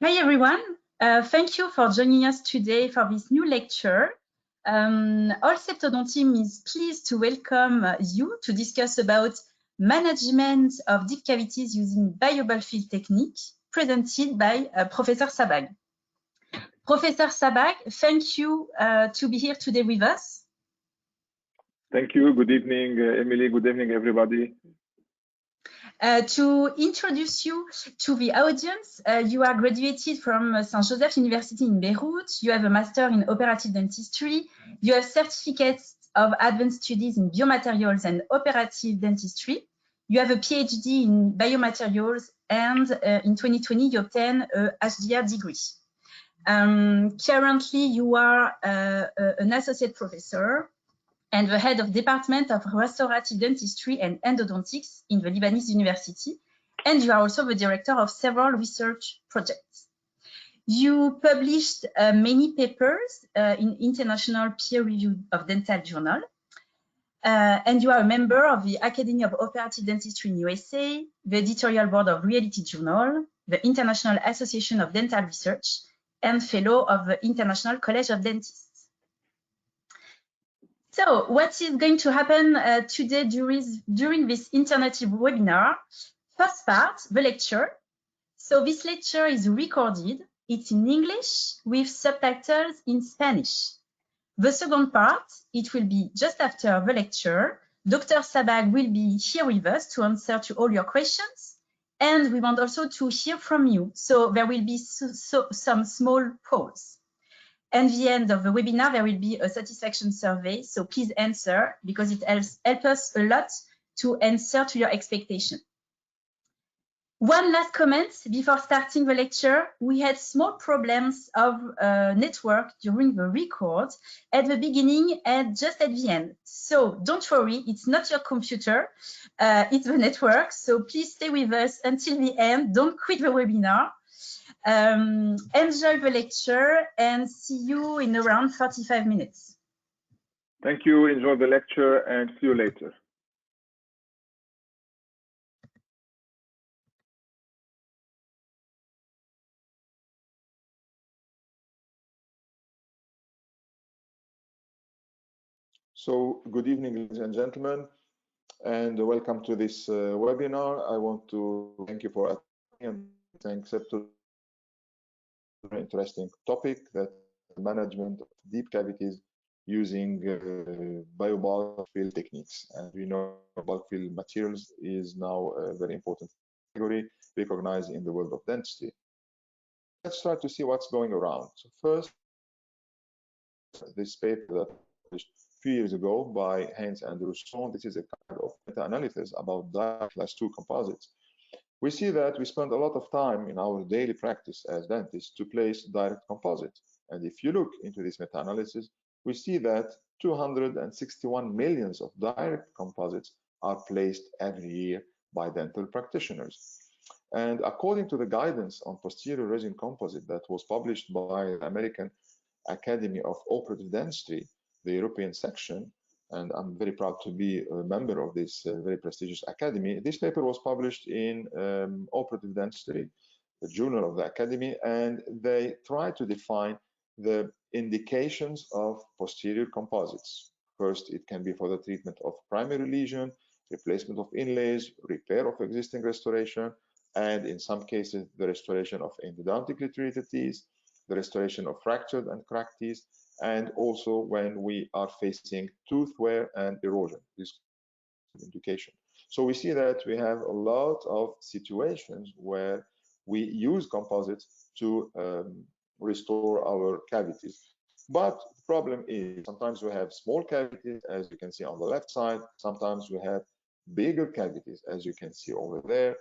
Hi everyone, thank you for joining us today for this new lecture. All Septodont team is pleased to welcome you to discuss about management of deep cavities using biobulk technique presented by Professor Sabbagh. Professor Sabbagh, thank you to be here today with us. Thank you. Good evening, Emily. Good evening, everybody. To introduce you to the audience, you are graduated from St. Joseph University in Beirut. You have a master in operative dentistry. You have certificates of advanced studies in biomaterials and operative dentistry. You have a PhD in biomaterials, and in 2020, you obtained a HDR degree. Currently, you are an associate professor and the head of Department of Restorative Dentistry and Endodontics in the Lebanese University, and you are also the director of several research projects. You published many papers in international peer-reviewed of dental journal, and you are a member of the Academy of Operative Dentistry in USA, the editorial board of Reality Journal, the International Association of Dental Research, and fellow of the International College of Dentists. So what is going to happen today during this interactive webinar? First part, the lecture. So this lecture is recorded. It's in English with subtitles in Spanish. The second part, it will be just after the lecture. Dr. Sabbagh will be here with us to answer to all your questions. And we want also to hear from you. So there will be some small polls. At the end of the webinar, there will be a satisfaction survey. So please answer because it helps us a lot to answer to your expectation. One last comment before starting the lecture. We had small problems of network during the record at the beginning and just at the end. So don't worry, it's not your computer, it's the network. So please stay with us until the end. Don't quit the webinar. Enjoy the lecture and see you in around 45 minutes. Thank you. Enjoy the lecture and see you later. So, good evening, ladies and gentlemen, and welcome to this webinar. I want to thank you for attending and thank Septo. Very interesting topic, that management of deep cavities using biobulk fill techniques. And we know bulk fill materials is now a very important category recognized in the world of dentistry. Let's try to see what's going around. So first, this paper that was published a few years ago by Haynes and Rousseau. This is a kind of meta-analysis about class 2 composites. We see that we spend a lot of time in our daily practice as dentists to place direct composites. And if you look into this meta-analysis, we see that 261 millions of direct composites are placed every year by dental practitioners. And according to the guidance on posterior resin composite that was published by the American Academy of Operative Dentistry, the European section, and I'm very proud to be a member of this very prestigious academy. This paper was published in Operative Dentistry, the journal of the academy, and they try to define the indications of posterior composites. First, it can be for the treatment of primary lesion, replacement of inlays, repair of existing restoration, and in some cases, the restoration of endodontically treated teeth, the restoration of fractured and cracked teeth, and also when we are facing tooth wear and erosion, this indication. So we see that we have a lot of situations where we use composites to restore our cavities. But the problem is sometimes we have small cavities, as you can see on the left side. Sometimes we have bigger cavities, as you can see over there.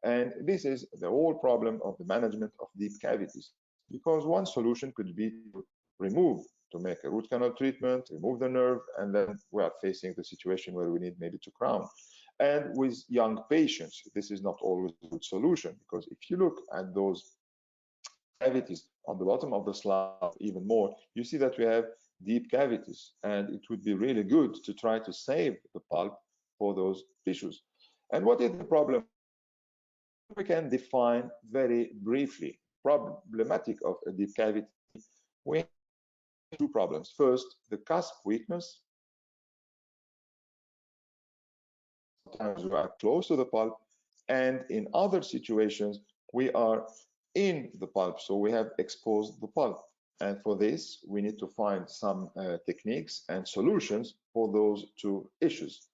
And this is the whole problem of the management of deep cavities, because one solution could be to remove, to make a root canal treatment, remove the nerve, and then we are facing the situation where we need maybe to crown. And with young patients, this is not always a good solution, because if you look at those cavities on the bottom of the slide even more, you see that we have deep cavities, and it would be really good to try to save the pulp for those tissues. And what is the problem? We can define very briefly problematic of a deep cavity, we have two problems. First, the cusp weakness. Sometimes we are close to the pulp, and in other situations, we are in the pulp, so we have exposed the pulp. And for this, we need to find some techniques and solutions for those two issues.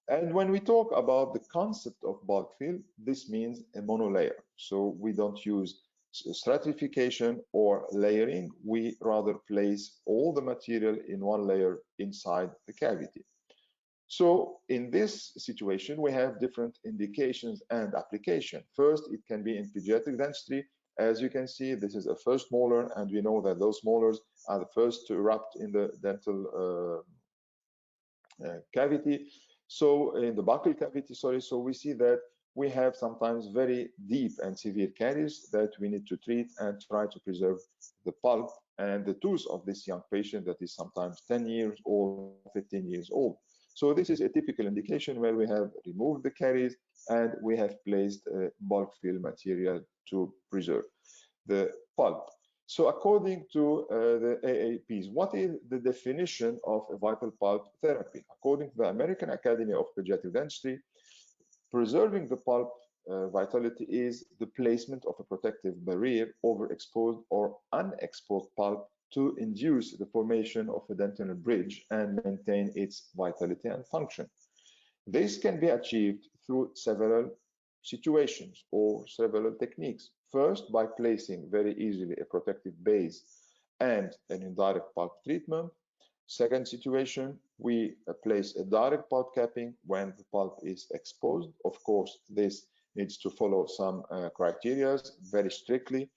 And when we talk about the concept of bulk fill, this means a monolayer. So we don't use stratification or layering. We rather place all the material in one layer inside the cavity. So in this situation, we have different indications and application. First, it can be in pediatric dentistry. As you can see, this is a first molar, and we know that those molars are the first to erupt in the dental cavity. So in the buccal cavity, sorry, so we see that we have sometimes very deep and severe caries that we need to treat and try to preserve the pulp and the tooth of this young patient that is sometimes 10 years old, 15 years old. So this is a typical indication where we have removed the caries and we have placed bulk fill material to preserve the pulp. So according to the AAPs, what is the definition of a vital pulp therapy? According to the American Academy of Pediatric Dentistry, preserving the pulp vitality is the placement of a protective barrier over exposed or unexposed pulp to induce the formation of a dental bridge and maintain its vitality and function. This can be achieved through several situations or several techniques. First, by placing very easily a protective base and an indirect pulp treatment. Second situation, we place a direct pulp capping when the pulp is exposed. Of course, this needs to follow some criteria very strictly.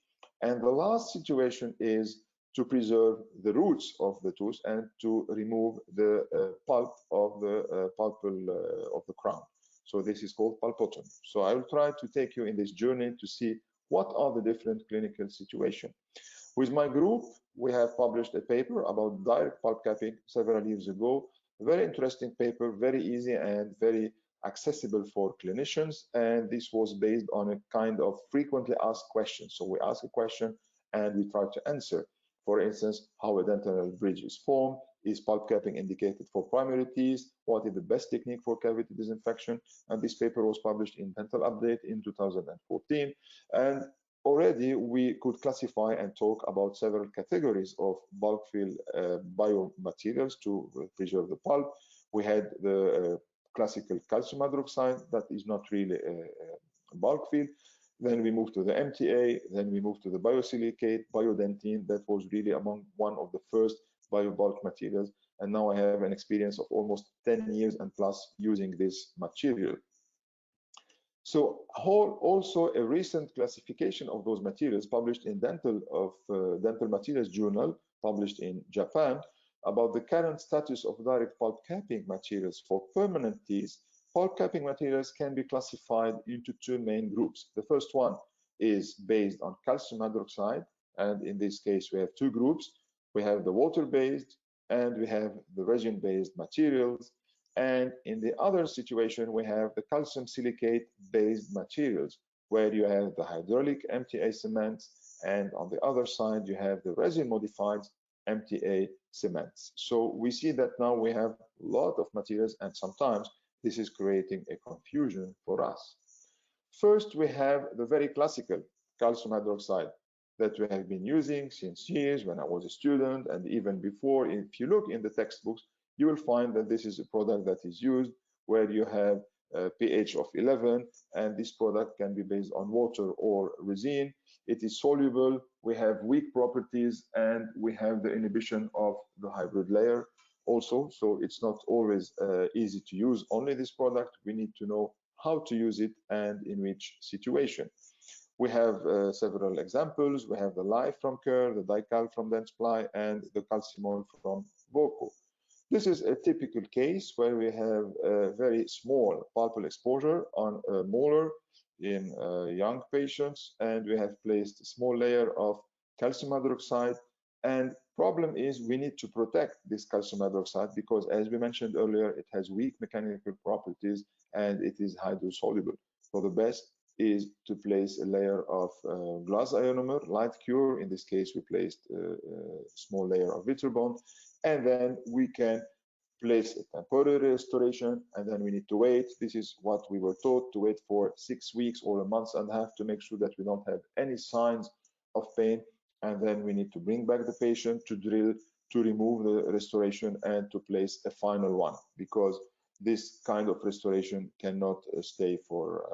And the last situation is to preserve the roots of the tooth and to remove the pulp of the pulpal of the crown. So this is called pulpotomy. So I will try to take you in this journey to see what are the different clinical situations. With my group, we have published a paper about direct pulp capping several years ago. A very interesting paper, very easy and very accessible for clinicians. And this was based on a kind of frequently asked questions. So we ask a question and we try to answer. For instance, how a dental bridge is formed, is pulp capping indicated for primary teeth, what is the best technique for cavity disinfection, and this paper was published in Dental Update in 2014. And already we could classify and talk about several categories of bulk fill biomaterials to preserve the pulp. We had the classical calcium hydroxide that is not really a bulk fill. Then we moved to the MTA, then we moved to the biosilicate, biodentine, that was really among one of the first biobulk materials. And now I have an experience of almost 10 years and plus using this material. So also a recent classification of those materials published in Dental Materials Journal, published in Japan, about the current status of direct pulp capping materials for permanent teeth. Pulp capping materials can be classified into two main groups. The first one is based on calcium hydroxide, and in this case we have two groups. We have the water-based and we have the resin-based materials. And in the other situation, we have the calcium silicate-based materials, where you have the hydraulic MTA cements, and on the other side, you have the resin-modified MTA cements. So we see that now we have a lot of materials, and sometimes this is creating a confusion for us. First, we have the very classical calcium hydroxide that we have been using since years when I was a student, and even before. If you look in the textbooks, you will find that this is a product that is used where you have a pH of 11, and this product can be based on water or resin. It is soluble, we have weak properties, and we have the inhibition of the hybrid layer also. So it's not always easy to use only this product. We need to know how to use it and in which situation. We have several examples. We have the Life from Kerr, the Dical from Dentsply, and the Calcimol from Voco. This is a typical case where we have a very small pulpal exposure on a molar in young patients, and we have placed a small layer of calcium hydroxide. And problem is we need to protect this calcium hydroxide because, as we mentioned earlier, it has weak mechanical properties and it is hydrosoluble. So the best is to place a layer of glass ionomer, light cure. In this case, we placed a small layer of Viterbond, and then we can place a temporary restoration, and then we need to wait. This is what we were taught, to wait for 6 weeks or a month and a half to make sure that we don't have any signs of pain. And then we need to bring back the patient to drill, to remove the restoration, and to place a final one, because this kind of restoration cannot stay for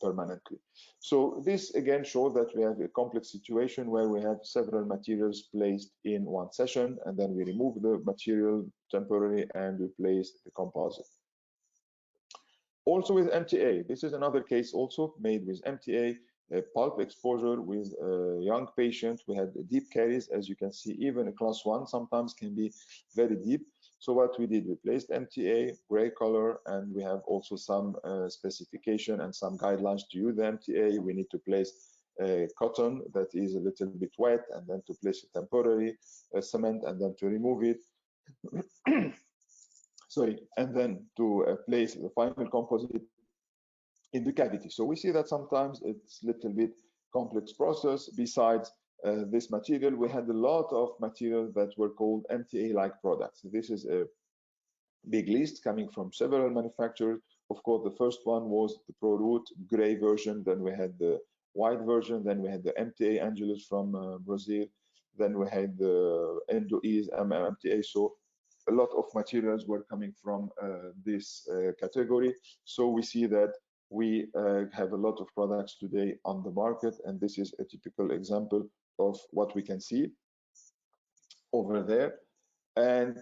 permanently. So this again shows that we have a complex situation where we have several materials placed in one session, and then we remove the material temporarily and we place the composite. Also with MTA, this is another case also made with MTA, a pulp exposure with a young patient. We had deep caries, as you can see. Even a class 1 sometimes can be very deep. So what we did, we placed MTA, gray color, and we have also some specification and some guidelines to use the MTA. We need to place a cotton that is a little bit wet, and then to place a temporary cement, and then to remove it. Sorry, and then to place the final composite in the cavity. So we see that sometimes it's a little bit complex process. Besides this material, we had a lot of materials that were called MTA-like products. This is a big list coming from several manufacturers. Of course, the first one was the ProRoot gray version. Then we had the white version. Then we had the MTA Angelus from Brazil. Then we had the Endo-Ease MTA. So a lot of materials were coming from this category. So we see that we have a lot of products today on the market, and this is a typical example of what we can see over there. And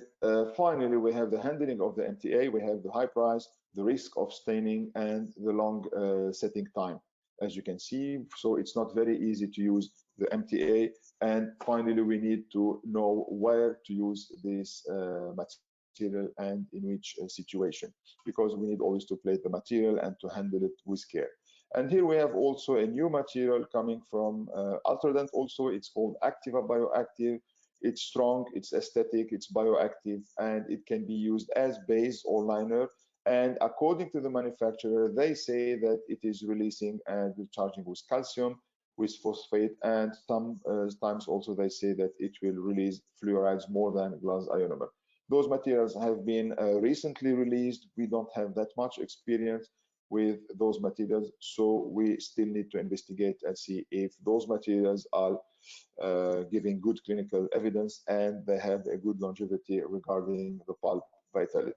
finally, we have the handling of the MTA. We have the high price, the risk of staining, and the long setting time, as you can see. So it's not very easy to use the MTA. And finally, we need to know where to use this material and in which situation, because we need always to plate the material and to handle it with care. And here we have also a new material coming from Ultradent also. It's called Activa Bioactive. It's strong, it's aesthetic, it's bioactive, and it can be used as base or liner. And according to the manufacturer, they say that it is releasing and recharging with calcium, with phosphate, and sometimes also they say that it will release fluorides more than glass ionomer. Those materials have been recently released. We don't have that much experience with those materials, so we still need to investigate and see if those materials are giving good clinical evidence and they have a good longevity regarding the pulp vitality.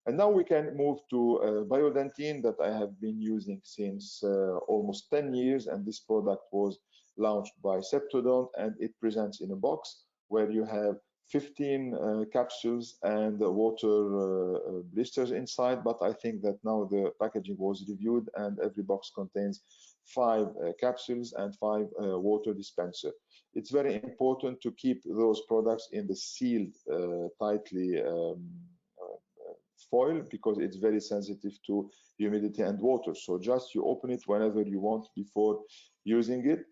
And now we can move to Biodentine that I have been using since almost 10 years, and this product was launched by Septodont, and it presents in a box where you have 15 capsules and water blisters inside, but I think that now the packaging was reviewed and every box contains 5 capsules and 5 water dispenser. It's very important to keep those products in the sealed tightly foil, because it's very sensitive to humidity and water. So just you open it whenever you want before using it.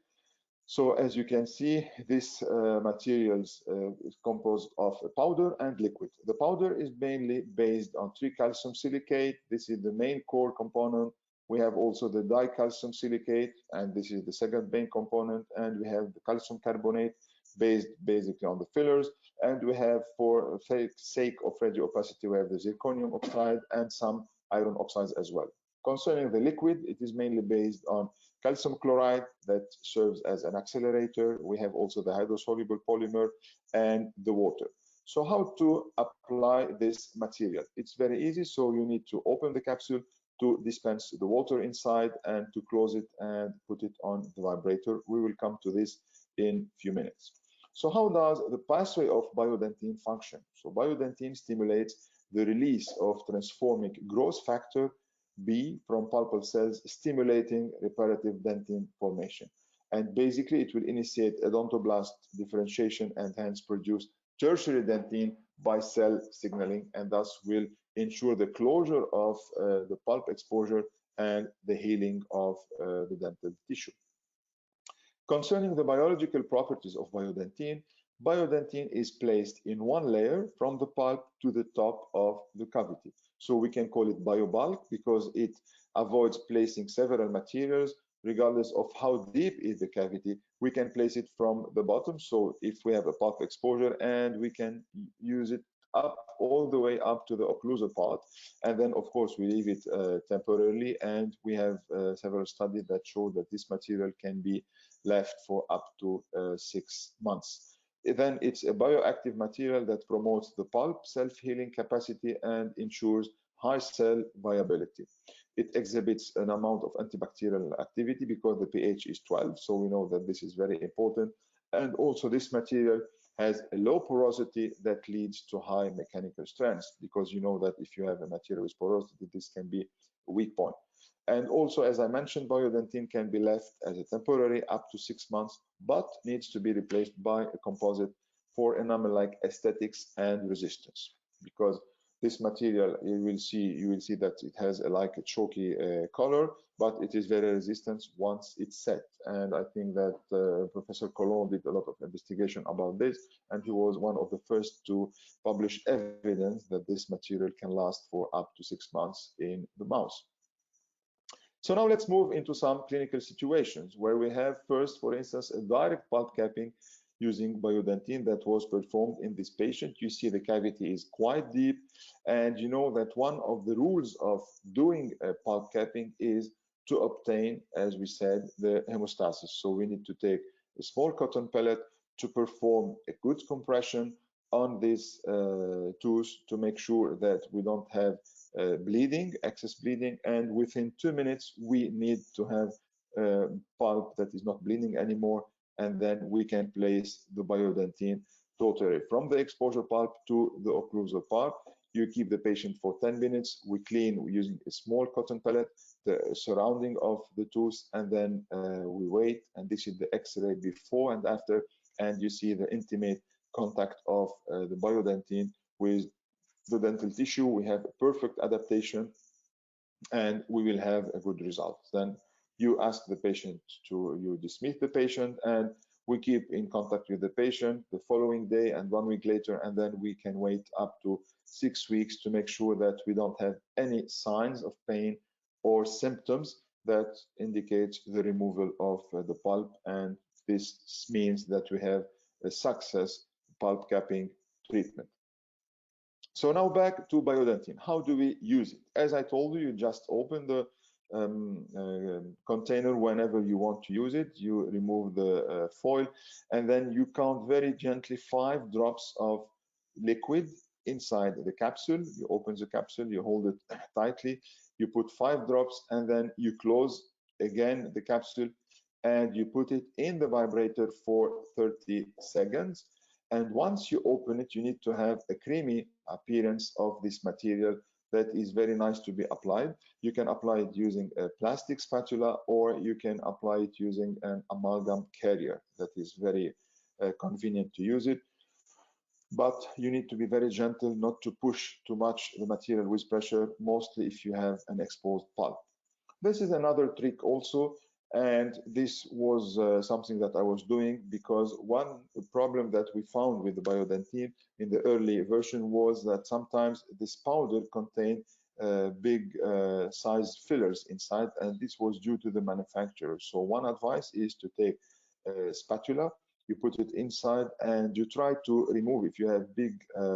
So as you can see, this materials is composed of a powder and liquid. The powder is mainly based on 3-calcium silicate. This is the main core component. We have also the dicalcium silicate, and this is the second main component. And we have the calcium carbonate based basically on the fillers. And we have, for sake of radio opacity, we have the zirconium oxide and some iron oxides as well. Concerning the liquid, it is mainly based on calcium chloride that serves as an accelerator. We have also the hydrosoluble polymer and the water. So how to apply this material? It's very easy. So you need to open the capsule, to dispense the water inside, and to close it and put it on the vibrator. We will come to this in a few minutes. So how does the pathway of Biodentine function? So Biodentine stimulates the release of transforming growth factor B from pulpal cells, stimulating reparative dentin formation. And basically it will initiate odontoblast differentiation and hence produce tertiary dentin by cell signaling, and thus will ensure the closure of the pulp exposure and the healing of the dental tissue. Concerning the biological properties of Biodentine, Biodentine is placed in one layer from the pulp to the top of the cavity. So we can call it biobulk because it avoids placing several materials. Regardless of how deep is the cavity, we can place it from the bottom. So if we have a pulp exposure, and we can use it up all the way up to the occlusal part, and then of course we leave it temporarily, and we have several studies that show that this material can be left for up to 6 months. Then it's a bioactive material that promotes the pulp self-healing capacity and ensures high cell viability. It exhibits an amount of antibacterial activity because the pH is 12, so we know that this is very important. And also this material has a low porosity that leads to high mechanical strength, because you know that if you have a material with porosity, this can be a weak point. And also, as I mentioned, Biodentine can be left as a temporary up to 6 months, but needs to be replaced by a composite for enamel-like aesthetics and resistance. Because this material, you will see that it has like a chalky color, but it is very resistant once it's set. And I think that Professor Collomb did a lot of investigation about this, and he was one of the first to publish evidence that this material can last for up to 6 months in the mouse. So now let's move into some clinical situations where we have first, for instance, a direct pulp capping using Biodentine that was performed in this patient. You see the cavity is quite deep, and you know that one of the rules of doing a pulp capping is to obtain, as we said, the hemostasis. So we need to take a small cotton pellet to perform a good compression on this tooth to make sure that we don't have bleeding, excess bleeding, and within 2 minutes we need to have pulp that is not bleeding anymore, and then we can place the Biodentine totally from the exposure pulp to the occlusal part. You keep the patient for 10 minutes. We clean using a small cotton pellet the surrounding of the tooth, and then we wait. And this is the X-ray before and after, and you see the intimate contact of the Biodentine with the dental tissue. We have a perfect adaptation, and we will have a good result. Then you ask the patient you dismiss the patient, and we keep in contact with the patient the following day and 1 week later, and then we can wait up to 6 weeks to make sure that we don't have any signs of pain or symptoms that indicate the removal of the pulp, and this means that we have a success pulp capping treatment. So now back to Biodentine. How do we use it? As I told you, you just open the container whenever you want to use it. You remove the foil, and then you count very gently 5 drops of liquid inside the capsule. You open the capsule, you hold it tightly, you put 5 drops, and then you close again the capsule, and you put it in the vibrator for 30 seconds. And once you open it, you need to have a creamy appearance of this material that is very nice to be applied. You can apply it using a plastic spatula, or you can apply it using an amalgam carrier that is very convenient to use it. But you need to be very gentle not to push too much the material with pressure, mostly if you have an exposed pulp. This is another trick also, and this was something that I was doing because one problem that we found with the Biodentine in the early version was that sometimes this powder contained big size fillers inside, and this was due to the manufacturer. So one advice is to take a spatula, you put it inside, and you try to remove, if you have big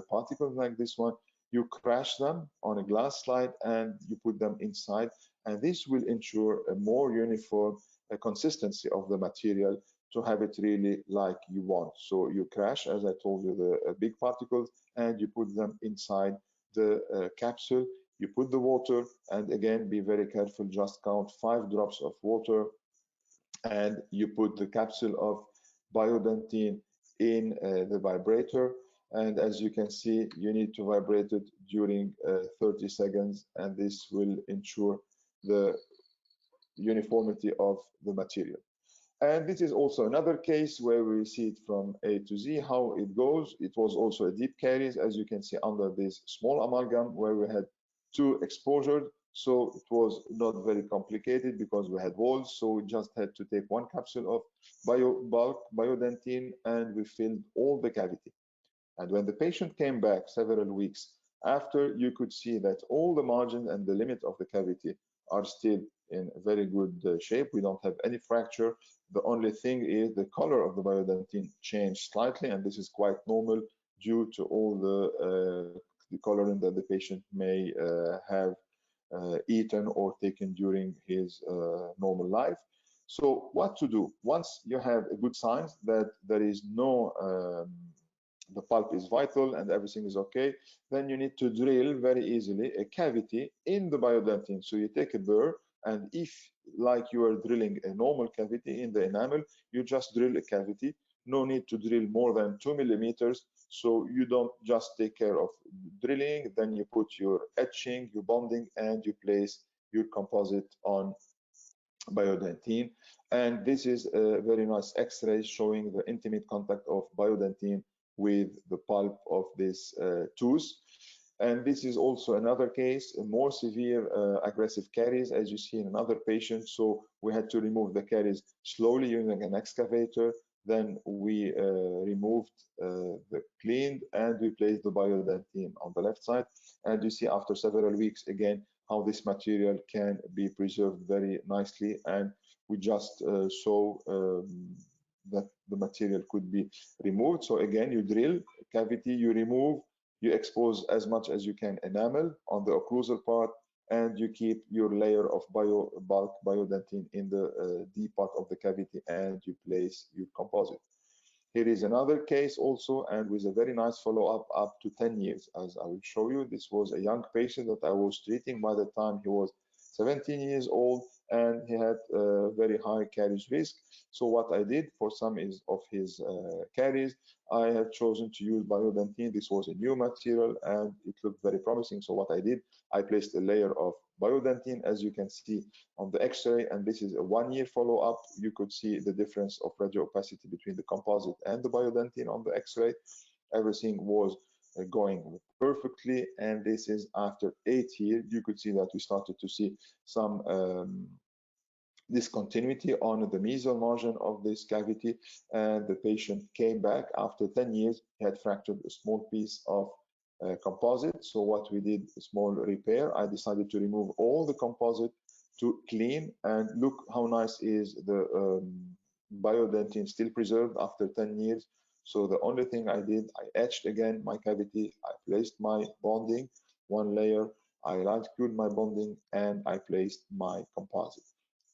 particles like this one, you crash them on a glass slide and you put them inside, and this will ensure a more uniform consistency of the material to have it really like you want. So you crash, as I told you, the big particles, and you put them inside the capsule. You put the water, and again, be very careful, just count 5 drops of water, and you put the capsule of Biodentine in the vibrator. And as you can see, you need to vibrate it during 30 seconds, and this will ensure the uniformity of the material. And this is also another case where we see it from A to Z, how it goes. It was also a deep caries, as you can see under this small amalgam, where we had 2 exposures. So it was not very complicated because we had walls. So we just had to take 1 capsule of Biodentine, and we filled all the cavity. And when the patient came back several weeks after, you could see that all the margin and the limit of the cavity are still in very good shape. We don't have any fracture. The only thing is the color of the biodentine changed slightly, and this is quite normal due to all the coloring that the patient may have eaten or taken during his normal life. So what to do? Once you have a good signs that there is no, the pulp is vital and everything is okay, then you need to drill very easily a cavity in the biodentine. So you take a burr, and if like you are drilling a normal cavity in the enamel, you just drill a cavity. No need to drill more than 2 millimeters. So you don't just take care of drilling, then you put your etching, your bonding, and you place your composite on biodentine. And this is a very nice X-ray showing the intimate contact of biodentine with the pulp of this tooth. And this is also another case, a more severe aggressive caries, as you see in another patient. So we had to remove the caries slowly using an excavator. Then we removed the cleaned, and we placed the biodentine on the left side. And you see after several weeks again how this material can be preserved very nicely. And we just saw that the material could be removed. So again, you drill cavity, you remove, you expose as much as you can enamel on the occlusal part, and you keep your layer of bulk biodentine in the deep part of the cavity, and you place your composite. Here is another case also, and with a very nice follow-up up to 10 years, as I will show you. This was a young patient that I was treating by the time he was 17 years old, and he had very high caries risk. So what I did for some of his caries, I have chosen to use biodentine. This was a new material and it looked very promising. So what I did, I placed a layer of biodentine, as you can see on the X-ray, and this is a 1-year follow-up. You could see the difference of radio opacity between the composite and the biodentine on the X-ray. Everything was going perfectly, and this is after 8 years. You could see that we started to see some discontinuity on the mesial margin of this cavity, and the patient came back after 10 years. He had fractured a small piece of composite. So what we did, a small repair. I decided to remove all the composite to clean, and look how nice is the biodentine still preserved after 10 years. So the only thing I did, I etched again my cavity, I placed my bonding, 1 layer, I light cured my bonding, and I placed my composite.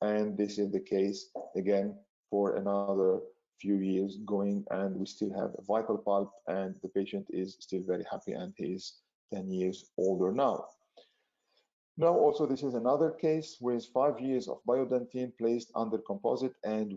And this is the case again for another few years going, and we still have a vital pulp, and the patient is still very happy, and he is 10 years older now. Now also this is another case with 5 years of biodentine placed under composite, and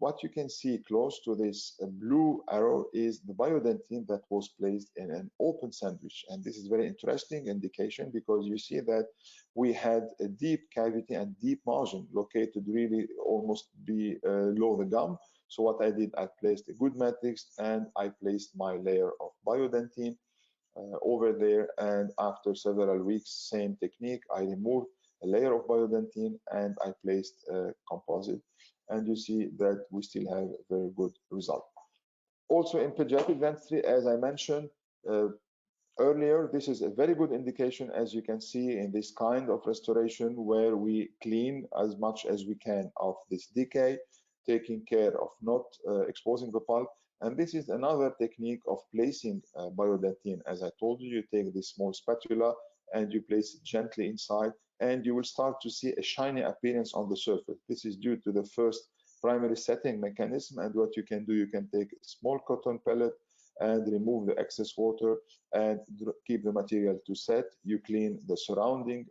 what you can see close to this blue arrow is the biodentine that was placed in an open sandwich. And this is very interesting indication, because you see that we had a deep cavity and deep margin located really almost below the gum. So what I did, I placed a good matrix, and I placed my layer of biodentine over there, and after several weeks, same technique, I removed a layer of biodentine and I placed a composite, and you see that we still have a very good result. Also in pediatric dentistry, as I mentioned earlier, this is a very good indication, as you can see in this kind of restoration, where we clean as much as we can of this decay, taking care of not exposing the pulp. And this is another technique of placing biodentine. As I told you, you take this small spatula and you place it gently inside, and you will start to see a shiny appearance on the surface. This is due to the first primary setting mechanism. And what you can do, you can take a small cotton pellet and remove the excess water and keep the material to set. You clean the surrounding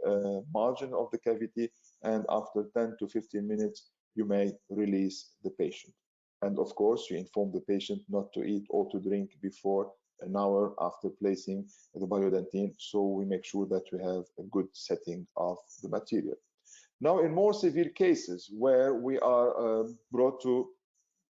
margin of the cavity, and after 10 to 15 minutes, you may release the patient. And of course, you inform the patient not to eat or to drink before an hour after placing the biodentine, so we make sure that we have a good setting of the material. Now, in more severe cases where we are brought to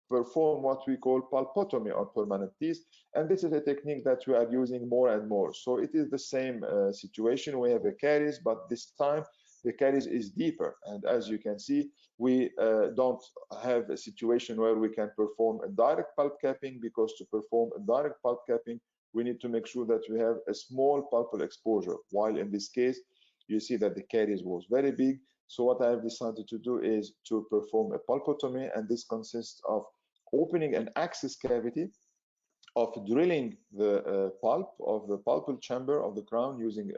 perform what we call pulpotomy or permanent teeth, and this is a technique that we are using more and more. So it is the same situation. We have a caries, but this time the caries is deeper, and as you can see, we don't have a situation where we can perform a direct pulp capping, because to perform a direct pulp capping, we need to make sure that we have a small pulpal exposure, while in this case, you see that the caries was very big. So what I have decided to do is to perform a pulpotomy, and this consists of opening an access cavity, of drilling the pulp of the pulpal chamber of the crown using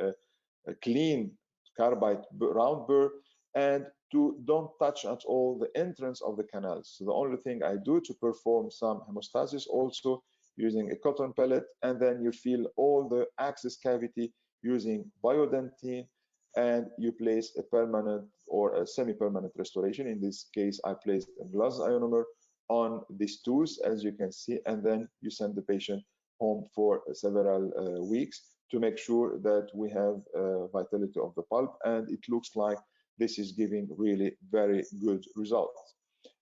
a clean carbide round burr, and to don't touch at all the entrance of the canals. So the only thing I do to perform some hemostasis also using a cotton pellet, and then you fill all the access cavity using Biodentine, and you place a permanent or a semi-permanent restoration. In this case, I placed a glass ionomer on these tools, as you can see, and then you send the patient home for several weeks to make sure that we have vitality of the pulp, and it looks like this is giving really very good results.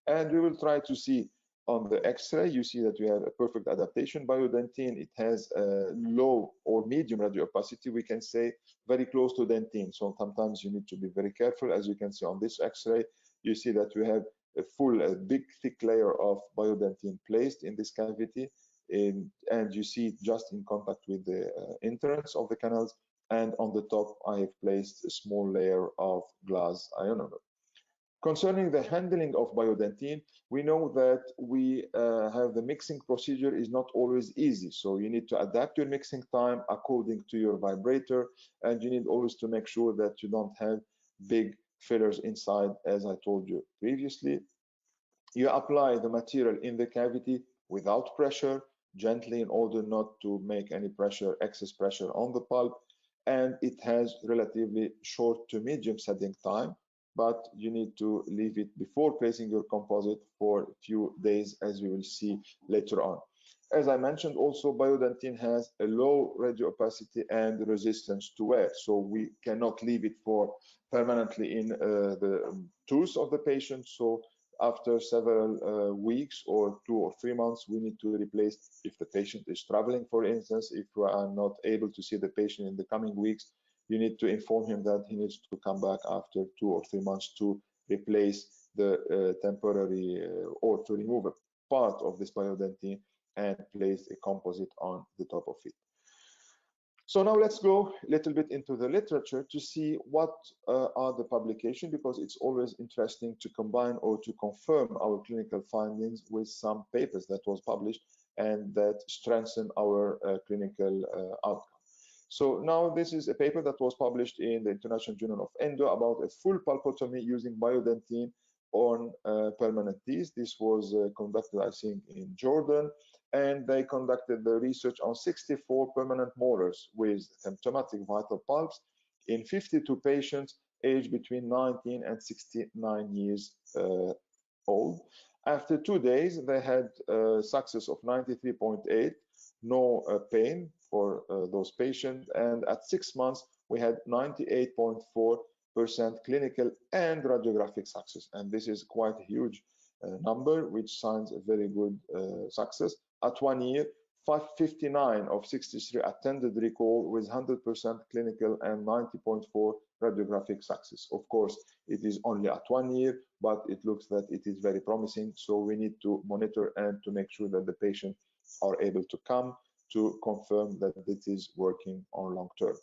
And we will try to see on the X-ray, you see that we have a perfect adaptation. Biodentine, it has a low or medium radio opacity, we can say very close to dentine. So sometimes you need to be very careful. As you can see on this X-ray, you see that we have a big thick layer of Biodentine placed in this cavity, and you see just in contact with the entrance of the canals, and on the top I have placed a small layer of glass ionomer. Concerning the handling of Biodentine, we know that we have the mixing procedure is not always easy, so you need to adapt your mixing time according to your vibrator, and you need always to make sure that you don't have big fillers inside, as I told you previously. You apply the material in the cavity without pressure, gently, in order not to make any pressure, excess pressure on the pulp, and it has relatively short to medium setting time, but you need to leave it before placing your composite for a few days, as we will see later on. As I mentioned, also Biodentine has a low radio opacity and resistance to wear, so we cannot leave it for permanently in the tooth of the patient. So after several weeks or 2 or 3 months, we need to replace. If the patient is traveling, for instance, if we are not able to see the patient in the coming weeks, you need to inform him that he needs to come back after 2 or 3 months to replace the temporary or to remove a part of this Biodentine and place a composite on the top of it. So now let's go a little bit into the literature to see what are the publications, because it's always interesting to combine or to confirm our clinical findings with some papers that was published and that strengthen our clinical outcome. So now this is a paper that was published in the International Journal of Endo about a full pulpotomy using Biodentine on permanent teeth. This was conducted, I think, in Jordan, and they conducted the research on 64 permanent molars with symptomatic vital pulps in 52 patients aged between 19 and 69 years old. After 2 days, they had success of 93.8, no pain for those patients, and at 6 months, we had 98.4% clinical and radiographic success, and this is quite a huge number, which signs a very good success. At 1 year, 59 of 63 attended recall with 100% clinical and 90.4 radiographic success. Of course, it is only at 1 year, but it looks that it is very promising. So we need to monitor and to make sure that the patients are able to come to confirm that it is working on long term.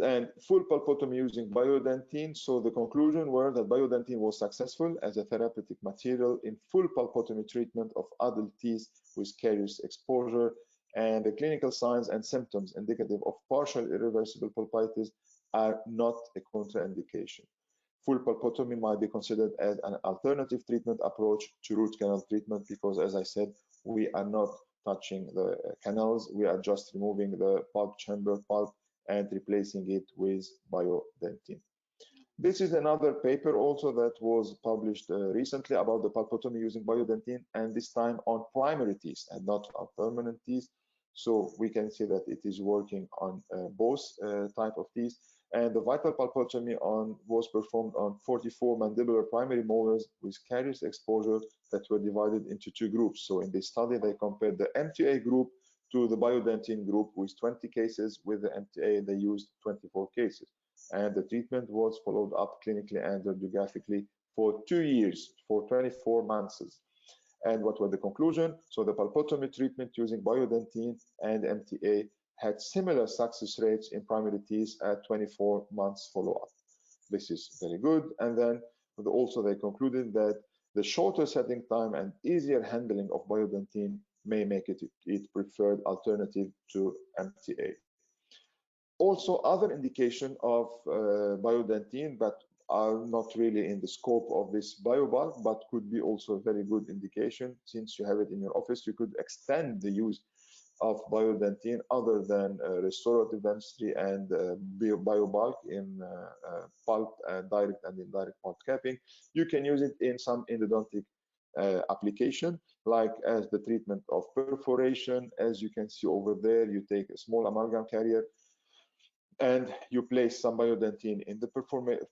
And full pulpotomy using Biodentine. So the conclusion were that Biodentine was successful as a therapeutic material in full pulpotomy treatment of adult teeth with caries exposure, and the clinical signs and symptoms indicative of partial irreversible pulpitis are not a contraindication. Full pulpotomy might be considered as an alternative treatment approach to root canal treatment because, as I said, we are not touching the canals, we are just removing the pulp chamber pulp and replacing it with Biodentine. This is another paper also that was published recently about the pulpotomy using Biodentine, and this time on primary teeth and not on permanent teeth. So we can see that it is working on both type of teeth. And the vital pulpotomy was performed on 44 mandibular primary molars with caries exposure that were divided into 2 groups. So in this study, they compared the MTA group to the Biodentine group with 20 cases. With the MTA, they used 24 cases. And the treatment was followed up clinically and radiographically for 2 years, for 24 months. And what were the conclusion? So the pulpotomy treatment using Biodentine and MTA had similar success rates in primary teeth at 24 months follow-up. this is very good. And then also they concluded that the shorter setting time and easier handling of Biodentine may make it preferred alternative to MTA. Also, other indication of Biodentine, but are not really in the scope of this biobulk, but could be also a very good indication. Since you have it in your office, you could extend the use of Biodentine other than restorative dentistry and biobulk in pulp, direct and indirect pulp capping. You can use it in some endodontic application, like as the treatment of perforation. As you can see over there, you take a small amalgam carrier and you place some Biodentine in the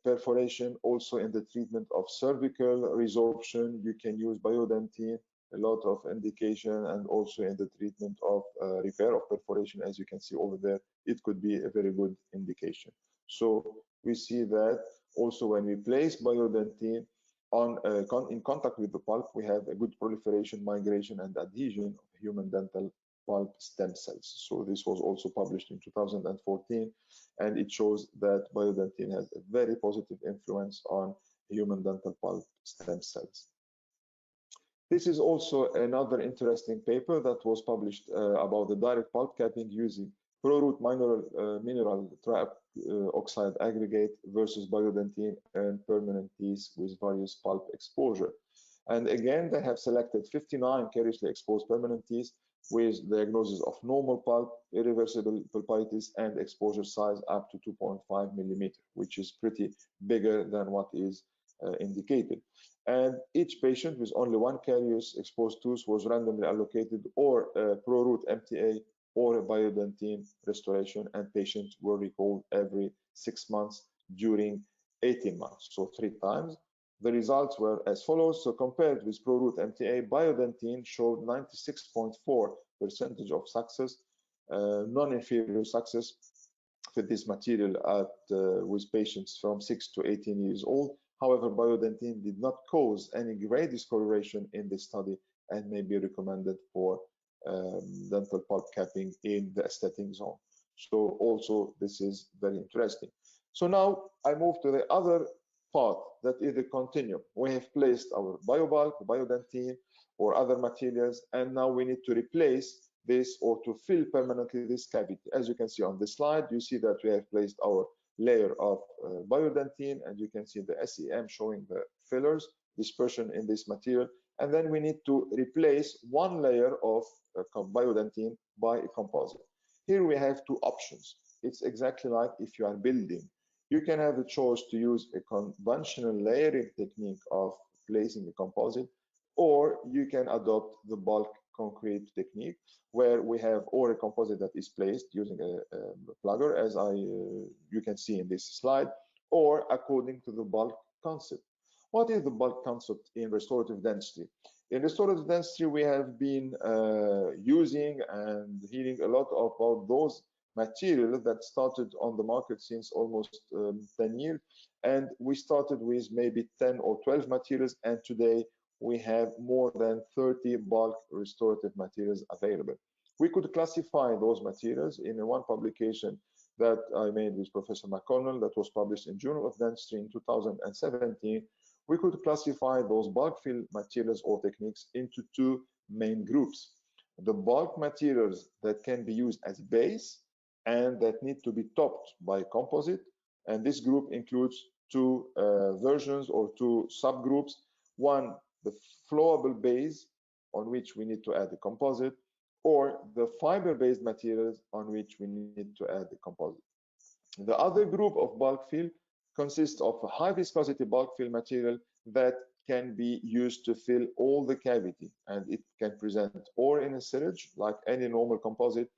perforation. Also in the treatment of cervical resorption, you can use Biodentine, a lot of indication, and also in the treatment of repair of perforation. As you can see over there, it could be a very good indication. So we see that also when we place Biodentine in contact with the pulp, we have a good proliferation, migration, and adhesion of human dental pulp stem cells. So this was also published in 2014, and it shows that Biodentine has a very positive influence on human dental pulp stem cells. This is also another interesting paper that was published about the direct pulp capping using pro-root mineral trioxide aggregate versus Biodentine and permanent teeth with various pulp exposure. And again, they have selected 59 cariously exposed permanent teeth with diagnosis of normal pulp, irreversible pulpitis, and exposure size up to 2.5 millimeter, which is pretty bigger than what is indicated. And each patient with only one carious exposed tooth was randomly allocated or pro-root MTA or a Biodentine restoration, and patients were recalled every 6 months during 18 months, so 3 times. The results were as follows. So compared with pro-root MTA, Biodentine showed 96.4% of success, non-inferior success with this material with patients from 6 to 18 years old. However, Biodentine did not cause any grade discoloration in this study and may be recommended for dental pulp capping in the aesthetic zone. So also this is very interesting. So now I move to the other part, that is the continuum. We have placed our biobulk, Biodentine, or other materials, and now we need to replace this or to fill permanently this cavity. As you can see on the slide, you see that we have placed our layer of Biodentine, and you can see the SEM showing the fillers dispersion in this material. And then we need to replace one layer of Biodentine by a composite. Here we have 2 options. It's exactly like if you are building. You can have the choice to use a conventional layering technique of placing a composite, or you can adopt the bulk concrete technique, where we have or a composite that is placed using a plugger, as you can see in this slide, or according to the bulk concept. What is the bulk concept in restorative dentistry? In restorative dentistry, we have been using and hearing a lot about those material that started on the market since almost 10 years, and we started with maybe 10 or 12 materials, and today we have more than 30 bulk restorative materials available. We could classify those materials in one publication that I made with Professor McConnell that was published in Journal of Dentistry in 2017. We could classify those bulk fill materials or techniques into 2 main groups. The bulk materials that can be used as base and that need to be topped by composite, and this group includes 2 versions or 2 subgroups. One, the flowable base on which we need to add the composite, or the fiber-based materials on which we need to add the composite. The other group of bulk fill consists of a high viscosity bulk fill material that can be used to fill all the cavity, and it can present or in a syringe like any normal composite,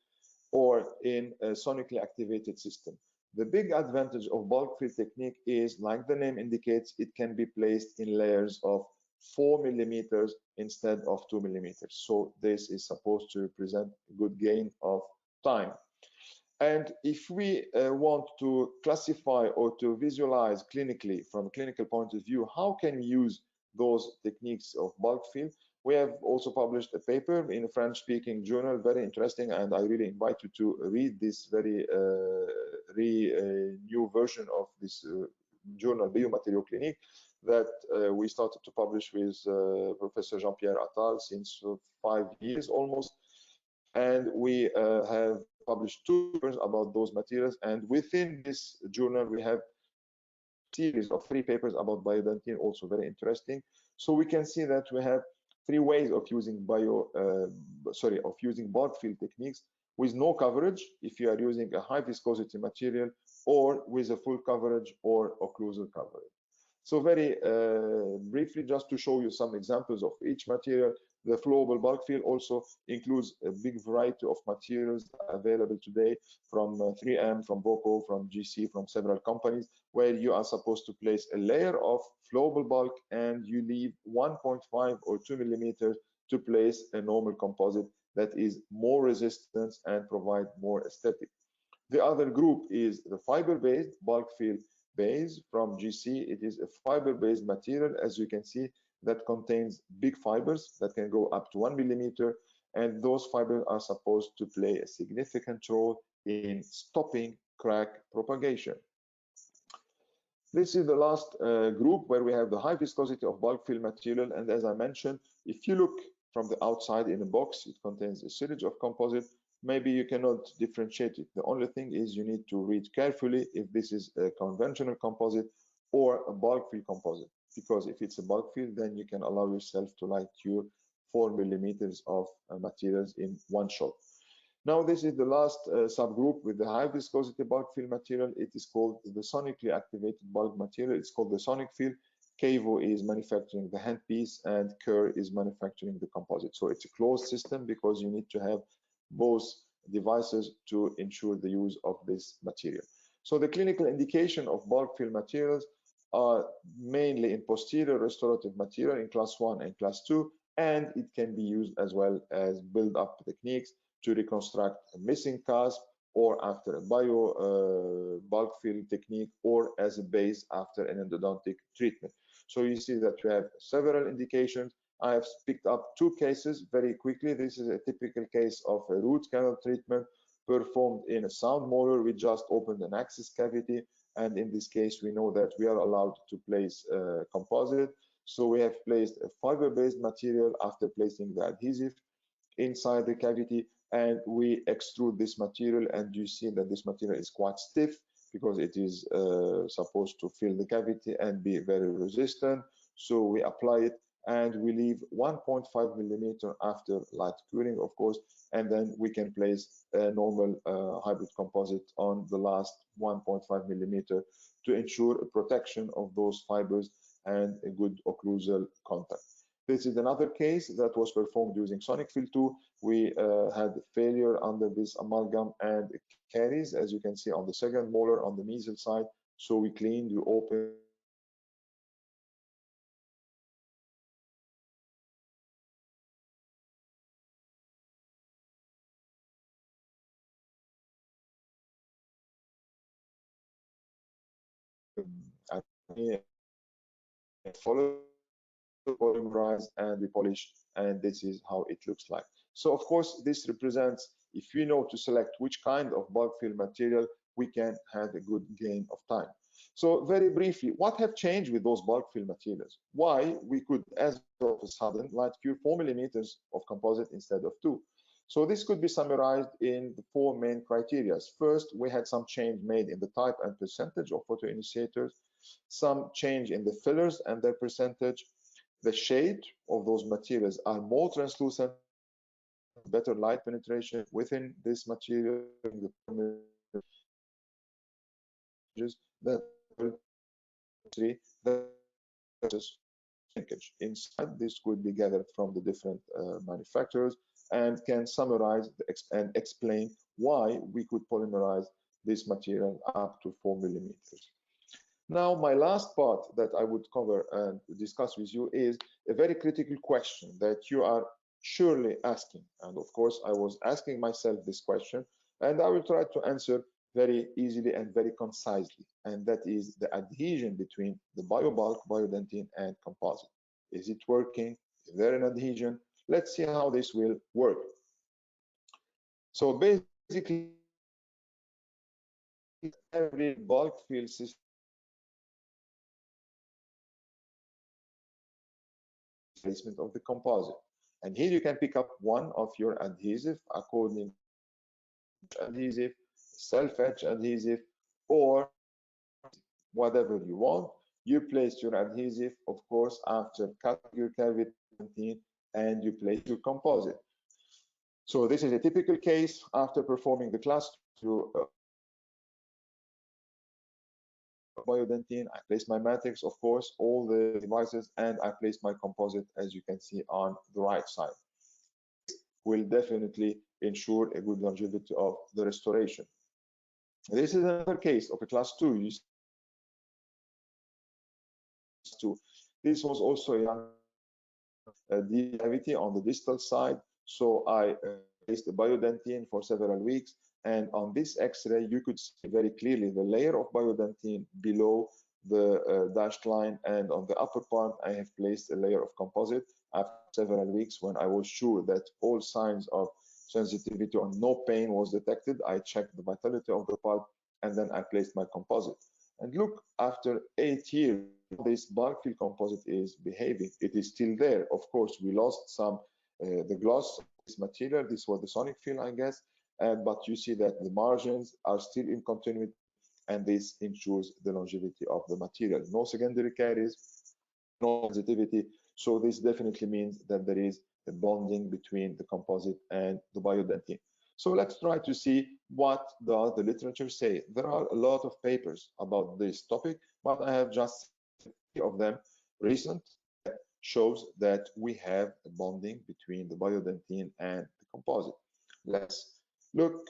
or in a sonically activated system. The big advantage of bulk fill technique is, like the name indicates, it can be placed in layers of 4 millimeters instead of 2 millimeters. So this is supposed to represent a good gain of time. And if we want to classify or to visualize clinically, from a clinical point of view, how can we use those techniques of bulk fill? We have also published a paper in a French-speaking journal, very interesting, and I really invite you to read this very new version of this journal Biomateriaux Cliniques that we started to publish with Professor Jean-Pierre Attal since 5 years almost. And we have published 2 papers about those materials. And within this journal, we have a series of 3 papers about biodentine, also very interesting. So we can see that we have 3 ways of using bulk fill techniques with no coverage if you are using a high viscosity material, or with a full coverage or occlusal coverage. So very briefly, just to show you some examples of each material, the flowable bulk fill also includes a big variety of materials available today from 3M, from Boco, from GC, from several companies, where you are supposed to place a layer of flowable bulk and you leave 1.5 or 2 millimeters to place a normal composite that is more resistant and provide more aesthetic. The other group is the fiber-based bulk fill base from GC. It is a fiber-based material, as you can see, that contains big fibers that can go up to 1 millimeter, and those fibers are supposed to play a significant role in stopping crack propagation. This is the last group where we have the high viscosity of bulk fill material, and as I mentioned, if you look from the outside in a box, it contains a syringe of composite. Maybe you cannot differentiate it. The only thing is you need to read carefully if this is a conventional composite or a bulk fill composite, because if it's a bulk fill, then you can allow yourself to light your 4 millimeters of materials in one shot. Now, this is the last subgroup with the high viscosity bulk fill material. It is called the sonically activated bulk material. It's called the sonic fill. Cavo is manufacturing the handpiece and Kerr is manufacturing the composite. So it's a closed system because you need to have both devices to ensure the use of this material. So the clinical indication of bulk fill materials are mainly in posterior restorative material in class 1 and class 2, and it can be used as well as build-up techniques to reconstruct a missing cusp, or after a bulk fill technique, or as a base after an endodontic treatment. So you see that we have several indications. I have picked up 2 cases very quickly. This is a typical case of a root canal treatment performed in a sound molar. We just opened an axis cavity, and in this case, we know that we are allowed to place a composite. So we have placed a fiber-based material after placing the adhesive inside the cavity, and we extrude this material, and you see that this material is quite stiff because it is supposed to fill the cavity and be very resistant. So we apply it and we leave 1.5 millimeter after light curing, of course, and then we can place a normal hybrid composite on the last 1.5 millimeter to ensure a protection of those fibers and a good occlusal contact. This is another case that was performed using Sonic Fill 2. We had failure under this amalgam and caries, as you can see on the second molar on the mesial side. So we cleaned, we opened, follow polymerize, and we polish, and this is how it looks like. So of course, this represents, if we know to select which kind of bulk fill material, we can have a good gain of time. So very briefly, what have changed with those bulk fill materials? Why we could, as of a sudden, light cure 4 millimeters of composite instead of 2? So this could be summarized in the 4 main criteria. First, we had some change made in the type and percentage of photoinitiators, some change in the fillers and their percentage. The shade of those materials are more translucent, better light penetration within this material. That linkage inside this could be gathered from the different manufacturers and can summarize and explain why we could polymerize this material up to 4 millimeters. Now, my last part that I would cover and discuss with you is a very critical question that you are surely asking. And of course, I was asking myself this question, and I will try to answer very easily and very concisely. And that is the adhesion between the biobulk, biodentine, and composite. Is it working? Is there an adhesion? Let's see how this will work. So basically, every bulk fill system placement of the composite. And here you can pick up one of your adhesive according to adhesive, self-etch adhesive, or whatever you want. You place your adhesive, of course, after cutting your cavity, and you place your composite. So this is a typical case after performing the class 2 Biodentine. I place my matrix, of course, all the devices, and I place my composite, as you can see on the right side. Will definitely ensure a good longevity of the restoration. This is another case of a class 2. You see, this was also a young deep cavity on the distal side. So I placed the Biodentine for several weeks, and on this X-ray you could see very clearly the layer of Biodentine below the dashed line, and on the upper part I have placed a layer of composite. After several weeks, when I was sure that all signs of sensitivity or no pain was detected, I checked the vitality of the pulp, and then I placed my composite. And look, after 8 years, this bulk fill composite is behaving. It is still there. Of course, we lost some, the gloss of this material. This was the sonic fill, I guess. But you see that the margins are still in continuity, and this ensures the longevity of the material. No secondary caries, no sensitivity. So this definitely means that there is a bonding between the composite and the Biodentine. So let's try to see what does the literature say. There are a lot of papers about this topic, but I have just 3 of them recent that shows that we have a bonding between the Biodentine and the composite. Let's look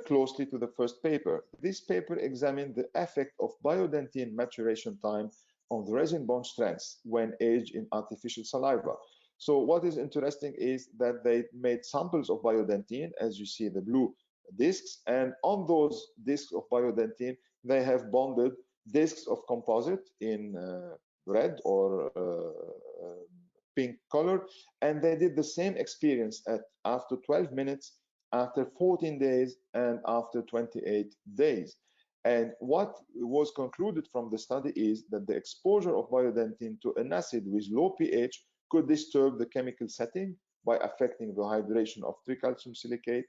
closely to the first paper. This paper examined the effect of Biodentine maturation time on the resin bond strength when aged in artificial saliva. So what is interesting is that they made samples of Biodentine, as you see the blue discs, and on those discs of Biodentine, they have bonded discs of composite in red or pink color, and they did the same experience after 12 minutes, after 14 days, and after 28 days. And what was concluded from the study is that the exposure of Biodentine to an acid with low pH could disturb the chemical setting by affecting the hydration of tricalcium silicate.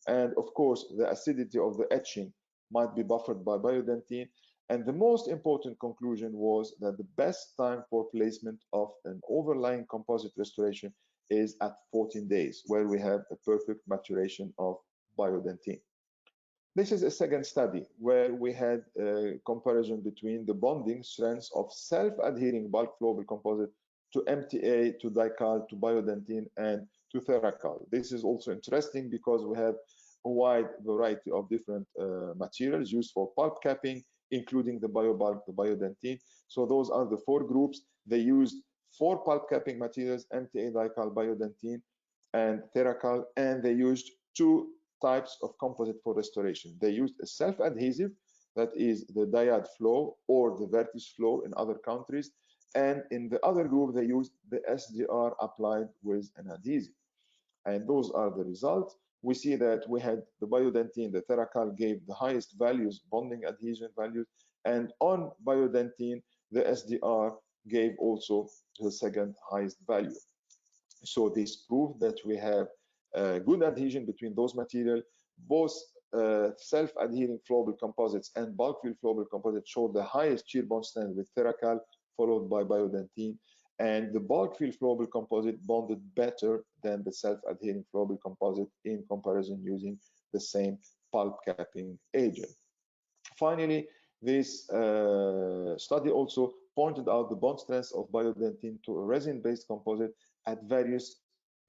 And of course, the acidity of the etching might be buffered by Biodentine. And the most important conclusion was that the best time for placement of an overlying composite restoration is at 14 days, where we have a perfect maturation of Biodentine. This is a second study where we had a comparison between the bonding strengths of self-adhering bulk flowable composite to MTA, to dical, to Biodentine, and to Theracal. This is also interesting because we have a wide variety of different materials used for pulp capping, including the BioBulk, the Biodentine. So those are the 4 groups. They used 4 pulp capping materials, MTA, dical, Biodentine, and Theracal, and they used 2 types of composite for restoration. They used a self-adhesive, that is the Diad flow or the Vertis flow in other countries, and in the other group they used the SDR applied with an adhesive. And those are the results. We see that we had the Biodentine, the Theracal gave the highest values, bonding adhesion values, and on Biodentine, the SDR gave also the second highest value. So this proved that we have good adhesion between those materials. Both self-adhering flowable composites and bulk fill flowable composites showed the highest shear bond strength with Theracal, followed by Biodentine, and the bulk fill flowable composite bonded better than the self-adhering flowable composite in comparison using the same pulp capping agent. Finally, this study also pointed out the bond strength of Biodentine to a resin-based composite at various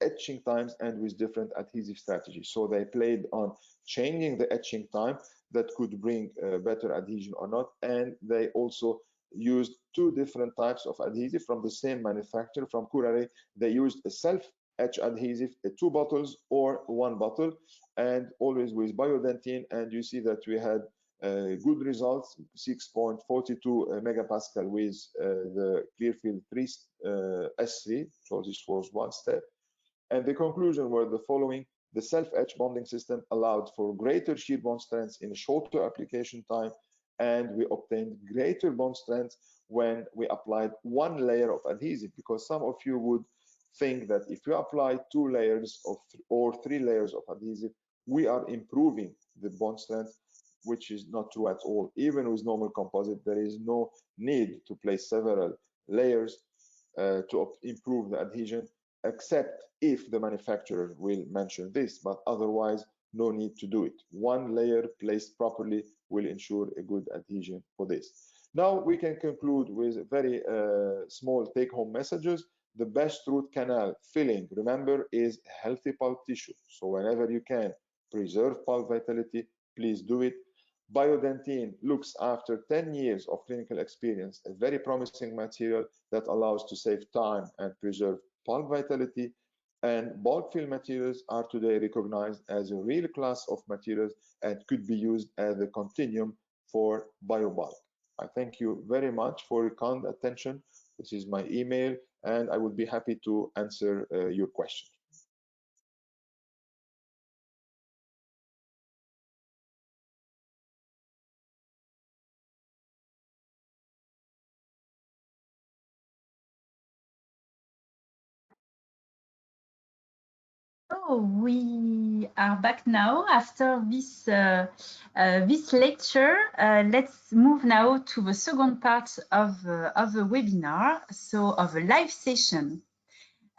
etching times and with different adhesive strategies. So they played on changing the etching time that could bring better adhesion or not, and they also used 2 different types of adhesive from the same manufacturer, from Curare. They used a self-etch adhesive, 2 bottles or 1 bottle, and always with Biodentine, and you see that we had good results, 6.42 megapascal with the Clearfield 3 S3, so this was 1 step. And the conclusion were the following: the self-etch bonding system allowed for greater shear bond strength in a shorter application time, and we obtained greater bond strength when we applied 1 layer of adhesive, because some of you would think that if you apply 2 layers of or 3 layers of adhesive, we are improving the bond strength, which is not true at all. Even with normal composite, there is no need to place several layers to improve the adhesion, except if the manufacturer will mention this, but otherwise no need to do it. 1 layer placed properly will ensure a good adhesion for this. Now we can conclude with very small take-home messages. The best root canal filling, remember, is healthy pulp tissue. So whenever you can preserve pulp vitality, please do it. Biodentine looks, after 10 years of clinical experience, a very promising material that allows to save time and preserve pulp vitality. And bulk fill materials are today recognized as a real class of materials and could be used as a continuum for biobulk. I thank you very much for your kind attention. This is my email, and I would be happy to answer your questions. So we are back now after this this lecture. Let's move now to the second part of the webinar, so of a live session.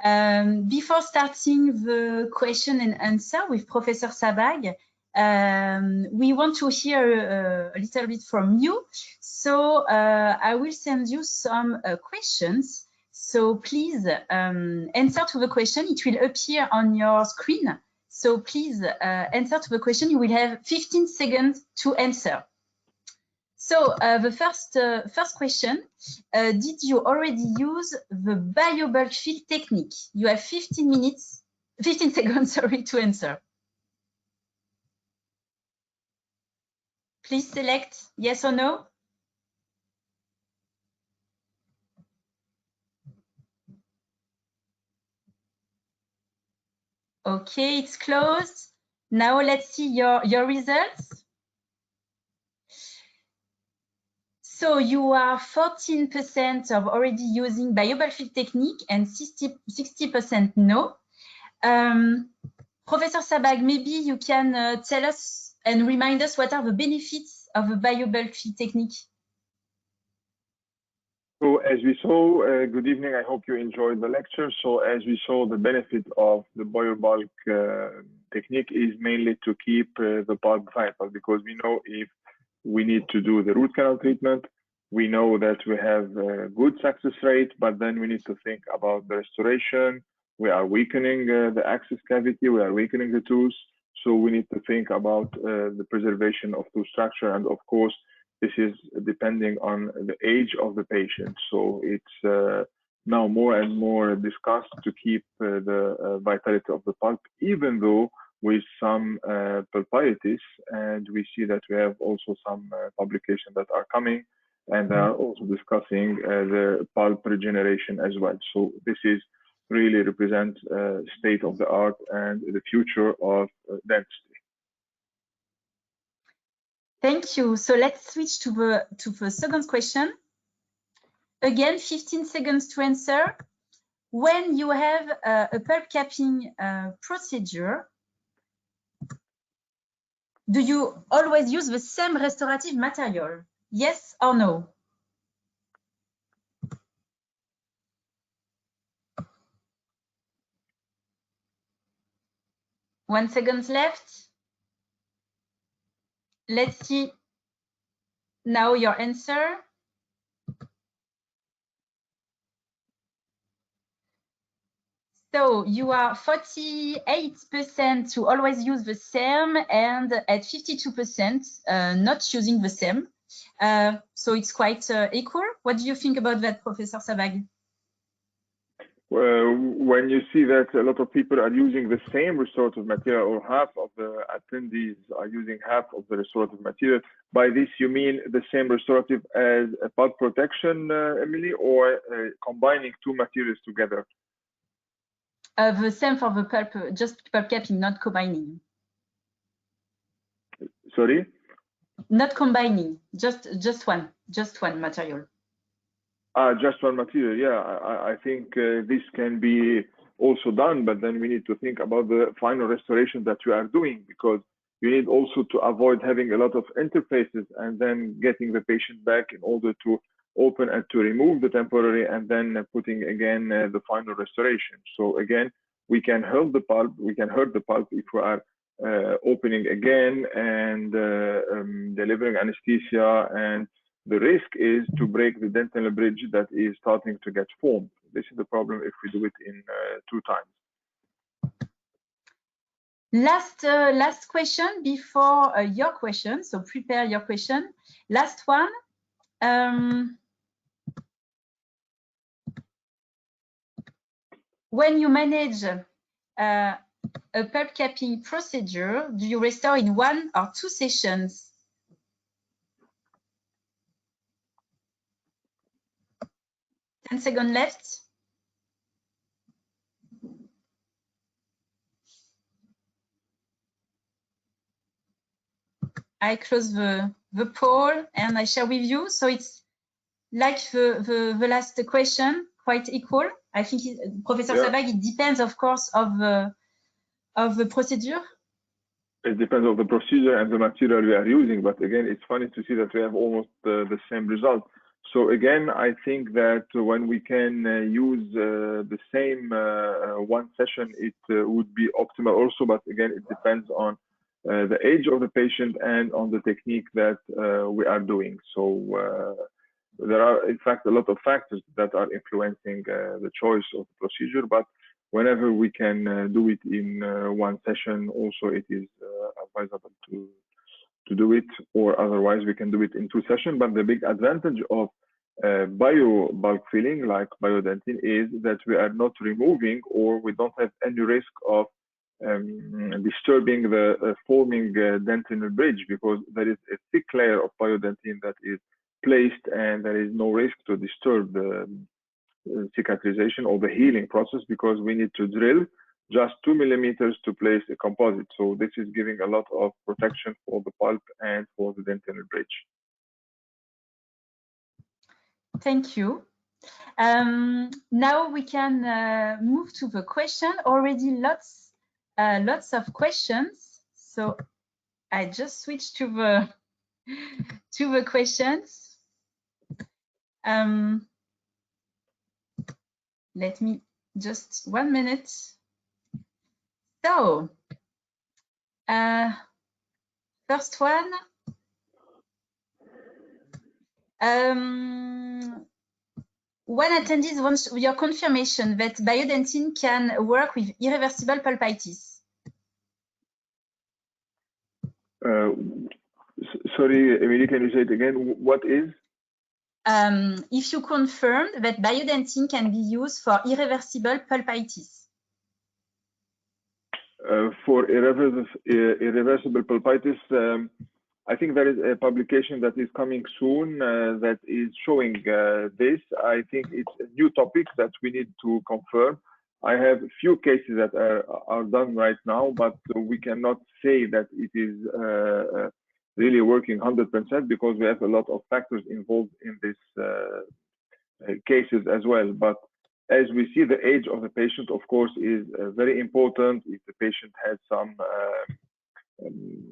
Before starting the question and answer with Professor Sabbagh, we want to hear a little bit from you. So I will send you some questions. So please answer to the question. It will appear on your screen. So please answer to the question. You will have 15 seconds to answer. So the first question, did you already use the biobulk fill technique? You have 15 seconds, sorry, to answer. Please select yes or no. Okay, it's closed. Now let's see your results. So you are 14% of already using biobulk fill technique and 60% no. Professor Sabbagh, maybe you can tell us and remind us what are the benefits of a biobulk fill technique? So as we saw, good evening, I hope you enjoyed the lecture. So as we saw, the benefit of the biobulk technique is mainly to keep the pulp vital, because we know if we need to do the root canal treatment, we know that we have a good success rate, but then we need to think about the restoration. We are weakening the access cavity, we are weakening the tooth. So we need to think about the preservation of tooth structure. And of course, this is depending on the age of the patient. So it's now more and more discussed to keep the vitality of the pulp, even though with some pulpitis. And we see that we have also some publications that are coming, and they are also discussing the pulp regeneration as well. So this is really represent state of the art and the future of dentistry. Thank you. So let's switch to the second question. Again, 15 seconds to answer. When you have a pulp capping procedure, do you always use the same restorative material? Yes or no? One second left. Let's see now your answer. So you are 48% to always use the same, and at 52% not using the same. So it's quite equal. What do you think about that, Professor Sabbagh? When you see that a lot of people are using the same restorative material, or half of the attendees are using half of the restorative material, by this you mean the same restorative as a pulp protection, Emily, or combining two materials together? The same for the pulp, just pulp capping, not combining. Sorry? Not combining, just one material. Just one material, yeah. I think this can be also done, but then we need to think about the final restoration that we are doing, because you need also to avoid having a lot of interfaces and then getting the patient back in order to open and to remove the temporary and then putting again the final restoration. So again, we can hurt the pulp, if we are opening again and delivering anesthesia, and the risk is to break the dental bridge that is starting to get formed. This is the problem if we do it in 2 times. Last question before your question, so prepare your question. Last one. When you manage a pulp capping procedure, do you restore in 1 or 2 sessions? Ten seconds left. I close the poll and I share with you. So it's like the last question, quite equal. I think, Professor Sabbagh, it depends, of course, of the procedure. It depends on the procedure and the material we are using. But again, it's funny to see that we have almost the same result. So again, I think that when we can use the same 1 session, it would be optimal also. But again, it depends on the age of the patient and on the technique that we are doing. So there are, in fact, a lot of factors that are influencing the choice of the procedure. But whenever we can do it in 1 session, also it is advisable to do it, or otherwise we can do it in 2 sessions. But the big advantage of bio bulk filling like Biodentine is that we are not removing, or we don't have any risk of disturbing the forming dentinal bridge, because there is a thick layer of Biodentine that is placed, and there is no risk to disturb the cicatrization or the healing process, because we need to drill just 2 millimeters to place a composite. So this is giving a lot of protection for the pulp and for the dentinal bridge. Thank you. Now we can move to the question. Already lots of questions. So I just switched to the questions. Let me just 1 minute. So first one. One attendee wants your confirmation that Biodentine can work with irreversible pulpitis. Sorry, Emily, can you say it again? What is? If you confirm that Biodentine can be used for irreversible pulpitis. For irreversible pulpitis, I think there is a publication that is coming soon that is showing this. I think it's a new topic that we need to confirm. I have a few cases that are done right now, but we cannot say that it is really working 100%, because we have a lot of factors involved in these cases as well. But as we see, the age of the patient, of course, is very important. If the patient has some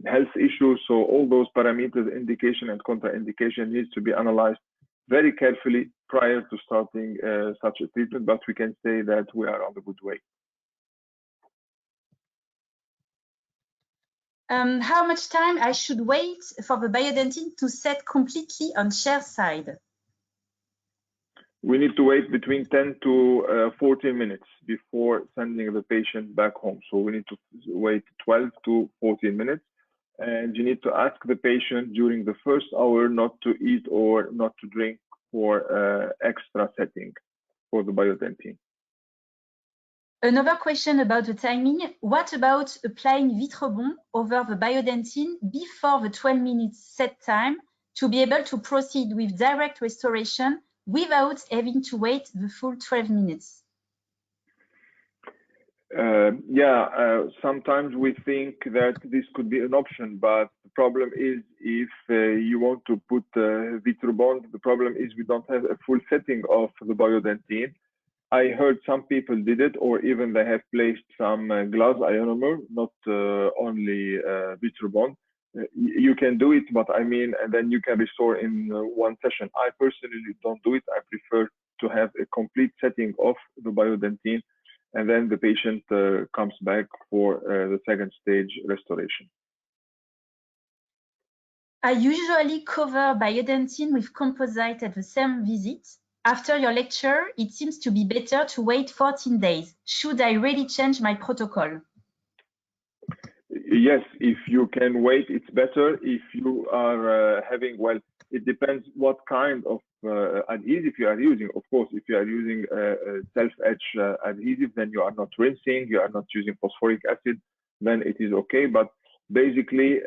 health issues, so all those parameters, indication and contraindication, needs to be analyzed very carefully prior to starting such a treatment. But we can say that we are on the good way. How much time I should wait for the Biodentine to set completely on chair side? We need to wait between 10 to 14 minutes before sending the patient back home. So we need to wait 12 to 14 minutes. And you need to ask the patient during the first hour not to eat or not to drink for extra setting for the Biodentine. Another question about the timing. What about applying Vitrobond over the Biodentine before the 12 minutes set time to be able to proceed with direct restoration without having to wait the full 12 minutes? Sometimes we think that this could be an option, but the problem is if you want to put Vitrobond, the problem is we don't have a full setting of the Biodentine. I heard some people did it, or even they have placed some glass ionomer, not only Vitrobond. You can do it, but I mean, and then you can restore in one session. I personally don't do it. I prefer to have a complete setting of the Biodentine, and then the patient comes back for the second stage restoration. I usually cover Biodentine with composite at the same visit. After your lecture, it seems to be better to wait 14 days. Should I really change my protocol? Yes, if you can wait, it's better. If you are having, well, it depends what kind of adhesive you are using. Of course, if you are using self-etch adhesive, then you are not rinsing, you are not using phosphoric acid, then it is okay. But basically,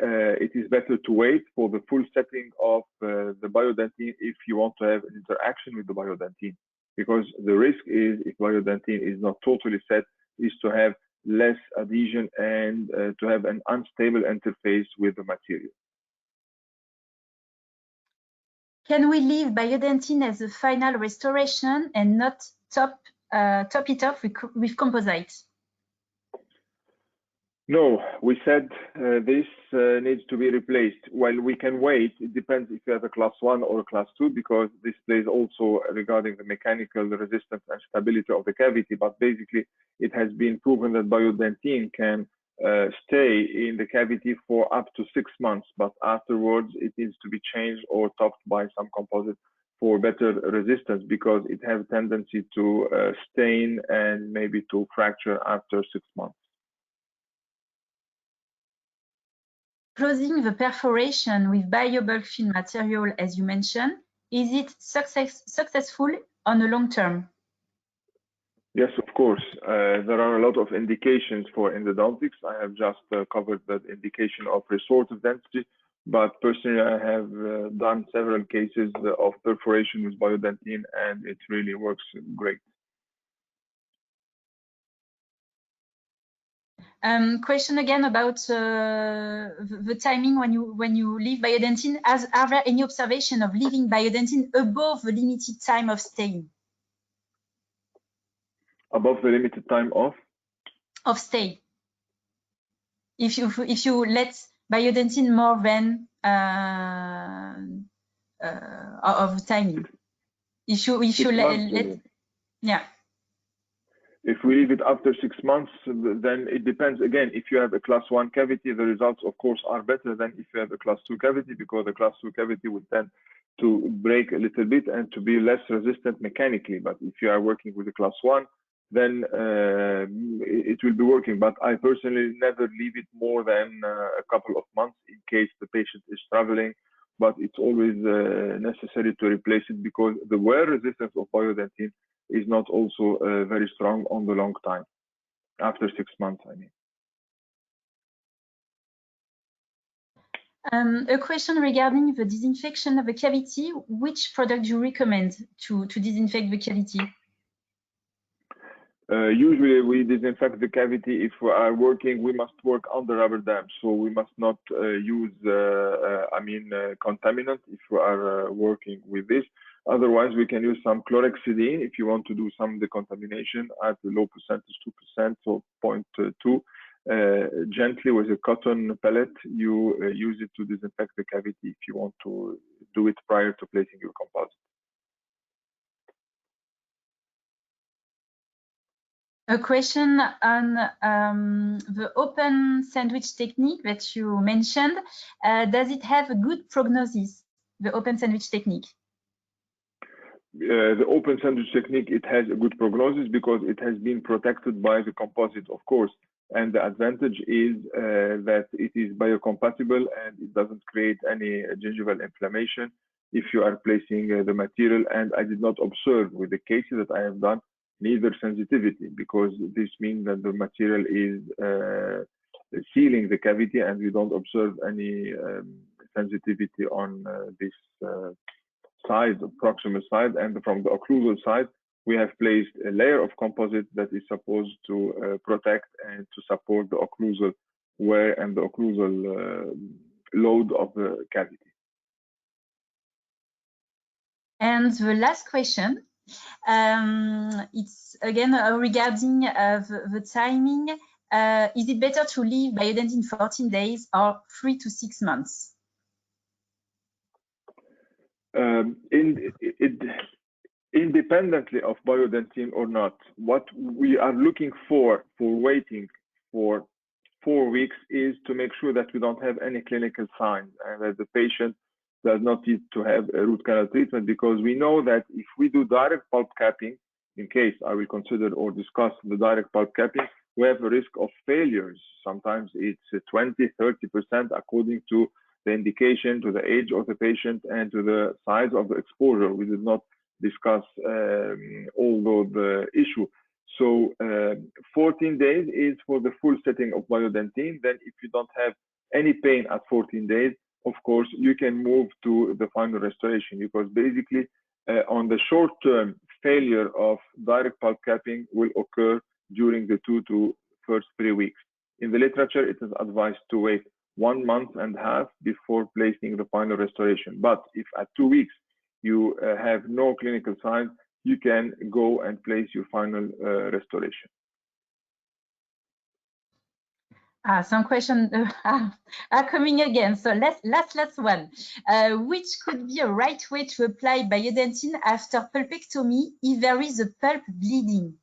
it is better to wait for the full setting of the Biodentine if you want to have an interaction with the Biodentine. Because the risk is, if Biodentine is not totally set, is to have less adhesion and to have an unstable interface with the material. Can we leave Biodentine as a final restoration and not top it off with composite? No, we said this needs to be replaced. While we can wait, it depends if you have a class 1 or a class 2, because this plays also regarding the mechanical resistance and stability of the cavity. But basically, it has been proven that Biodentine can stay in the cavity for up to 6 months, but afterwards it needs to be changed or topped by some composite for better resistance, because it has a tendency to stain and maybe to fracture after 6 months. Closing the perforation with biobulk film material, as you mentioned, is it successful on the long term? Yes, of course. There are a lot of indications for endodontics. I have just covered that indication of restorative dentistry, but personally, I have done several cases of perforation with Biodentine, and it really works great. Question again about the timing when you leave Biodentine. Are there any observation of leaving Biodentine above the limited time of stay? Above the limited time of stay. If you let Biodentine more than of timing. If you let yeah. If we leave it after 6 months, then it depends. Again, if you have a class 1 cavity, the results, of course, are better than if you have a class 2 cavity, because the class 2 cavity would tend to break a little bit and to be less resistant mechanically. But if you are working with a class 1, then it will be working. But I personally never leave it more than a couple of months in case the patient is traveling. But it's always necessary to replace it, because the wear resistance of Biodentine is not also very strong on the long time, after 6 months, I mean. A question regarding the disinfection of the cavity. Which product do you recommend to disinfect the cavity? Usually we disinfect the cavity. If we are working, we must work on the rubber dam. So we must not use, contaminant if we are working with this. Otherwise, we can use some chlorhexidine if you want to do some decontamination at a low percentage, 2%, so 0.2. Gently with a cotton pellet, you use it to disinfect the cavity if you want to do it prior to placing your composite. A question on the open sandwich technique that you mentioned. Does it have a good prognosis, the open sandwich technique? The open sandwich technique, it has a good prognosis because it has been protected by the composite, of course. And the advantage is that it is biocompatible and it doesn't create any gingival inflammation if you are placing the material. And I did not observe with the cases that I have done neither sensitivity, because this means that the material is sealing the cavity and we don't observe any sensitivity on this side, proximal side. And from the occlusal side, we have placed a layer of composite that is supposed to protect and to support the occlusal wear and the occlusal load of the cavity. And the last question, It's again regarding the timing. Is it better to leave Biodentine 14 days or 3 to 6 months? Independently of Biodentine or not, what we are looking for waiting for 4 weeks is to make sure that we don't have any clinical signs and that the patient does not need to have a root canal treatment, because we know that if we do direct pulp capping, in case I will consider or discuss the direct pulp capping, we have a risk of failures. Sometimes it's 20–30% according to the indication, to the age of the patient, and to the size of the exposure. We did not discuss all the issue. So 14 days is for the full setting of Biodentine. Then if you don't have any pain at 14 days, of course, you can move to the final restoration, because basically on the short term, failure of direct pulp capping will occur during the 2 to first 3 weeks. In the literature, it is advised to wait 1.5 months before placing the final restoration. But if at 2 weeks you have no clinical signs, you can go and place your final restoration. Some questions are coming again. So last one. Which could be a right way to apply Biodentine after pulpectomy if there is a pulp bleeding?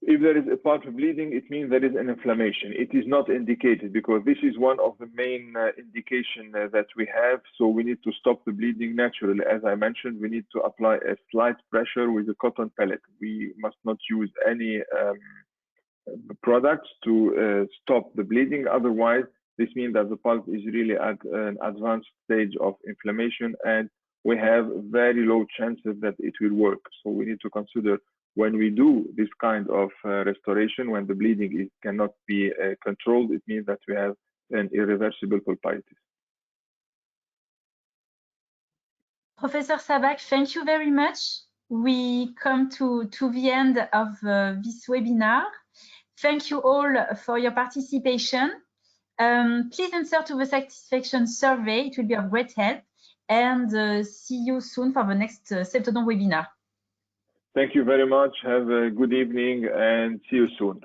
If there is a pulp bleeding, it means there is an inflammation. It is not indicated, because this is one of the main indications that we have. So we need to stop the bleeding naturally. As I mentioned, we need to apply a slight pressure with a cotton pellet. We must not use any products to stop the bleeding. Otherwise, this means that the pulp is really at an advanced stage of inflammation, and we have very low chances that it will work. So we need to consider, when we do this kind of restoration, when the bleeding cannot be controlled, it means that we have an irreversible pulpitis. Professor Sabbagh, thank you very much. We come to the end of this webinar. Thank you all for your participation. Please answer to the satisfaction survey. It will be of great help. And see you soon for the next Septodont webinar. Thank you very much. Have a good evening and see you soon.